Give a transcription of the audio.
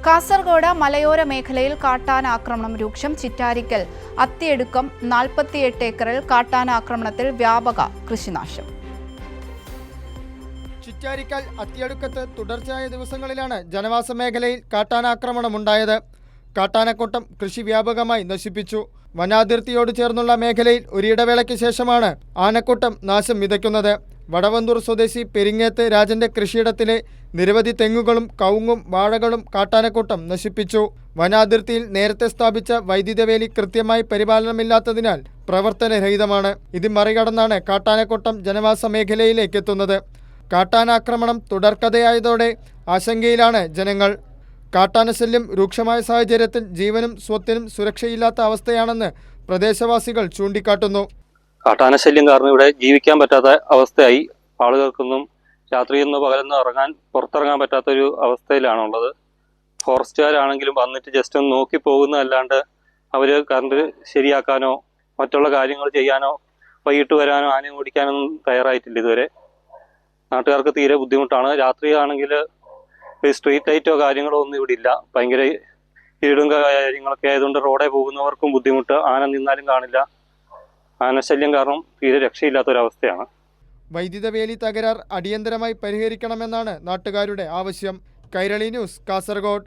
കാസർഗോഡ് മലയോര മേഖലയിൽ കാട്ടാന ആക്രമണം രൂക്ഷം. ചിറ്റാരിക്കൽ അത്തിയെടുക്കം 48 ഏക്കറിൽ കാട്ടാന ആക്രമണത്തിൽ വ്യാപക കൃഷിനാശം. ചിറ്റാരിക്കൽ അത്തിയടുക്കത്ത് തുടർച്ചയായ ദിവസങ്ങളിലാണ് ജനവാസ മേഖലയിൽ കാട്ടാനാക്രമണമുണ്ടായത്. കാട്ടാനക്കൂട്ടം കൃഷി വ്യാപകമായി നശിപ്പിച്ചു. വനാതിർത്തിയോട് ചേർന്നുള്ള മേഖലയിൽ ഒരിടവേളയ്ക്ക് ശേഷമാണ് ആനക്കൂട്ടം നാശം വിതയ്ക്കുന്നത്. വടവന്തൂർ സ്വദേശി പെരിങ്ങേത്ത് രാജന്റെ കൃഷിയിടത്തിലെ നിരവധി തെങ്ങുകളും കവുങ്ങും വാഴകളും കാട്ടാനക്കൂട്ടം നശിപ്പിച്ചു. വനാതിർത്തിയിൽ നേരത്തെ സ്ഥാപിച്ച വൈദ്യുതവേലി കൃത്യമായി പരിപാലനമില്ലാത്തതിനാൽ പ്രവർത്തനരഹിതമാണ്. ഇത് മറികടന്നാണ് കാട്ടാനക്കൂട്ടം ജനവാസ മേഖലയിലേക്ക് എത്തുന്നത്. കാട്ടാനാക്രമണം തുടർക്കഥയായതോടെ ആശങ്കയിലാണ് ജനങ്ങൾ. കാട്ടാനശല്യം രൂക്ഷമായ സാഹചര്യത്തിൽ ജീവനും സ്വത്തിനും സുരക്ഷയില്ലാത്ത അവസ്ഥയാണെന്ന് പ്രദേശവാസികൾ ചൂണ്ടിക്കാട്ടുന്നു. കാട്ടാനശല്യം കാരണം ഇവിടെ ജീവിക്കാൻ പറ്റാത്ത അവസ്ഥയായി. ആളുകൾക്കൊന്നും രാത്രിയെന്നോ പകലെന്നോ പുറത്തിറങ്ങാൻ പറ്റാത്തൊരു അവസ്ഥയിലാണുള്ളത്. ഫോറസ്റ്റുകാരാണെങ്കിലും വന്നിട്ട് ജസ്റ്റ് ഒന്ന് നോക്കി പോകുന്നതല്ലാണ്ട് അവർ കറണ്ട് ശരിയാക്കാനോ മറ്റുള്ള കാര്യങ്ങൾ ചെയ്യാനോ വൈകിട്ട് വരാനോ ആനയെ ഓടിക്കാനൊന്നും തയ്യാറായിട്ടില്ല ഇതുവരെ. നാട്ടുകാർക്ക് തീരെ ബുദ്ധിമുട്ടാണ്. രാത്രിയാണെങ്കിൽ സ്ട്രീറ്റ് ലൈറ്റോ കാര്യങ്ങളോ ഒന്നും ഇവിടെ ഇല്ല. ഭയങ്കര ഇരുടും കാര്യങ്ങളൊക്കെ ആയതുകൊണ്ട് റോഡേ പോകുന്നവർക്കും ബുദ്ധിമുട്ട്. ആന നിന്നാലും കാണില്ല. ആനശല്യം കാരണം തീരെ രക്ഷയില്ലാത്തൊരവസ്ഥയാണ്. വൈദ്യുത വേലി തകരാർ അടിയന്തരമായി പരിഹരിക്കണമെന്നാണ് നാട്ടുകാരുടെ ആവശ്യം. കൈരളി ന്യൂസ്, കാസർഗോഡ്.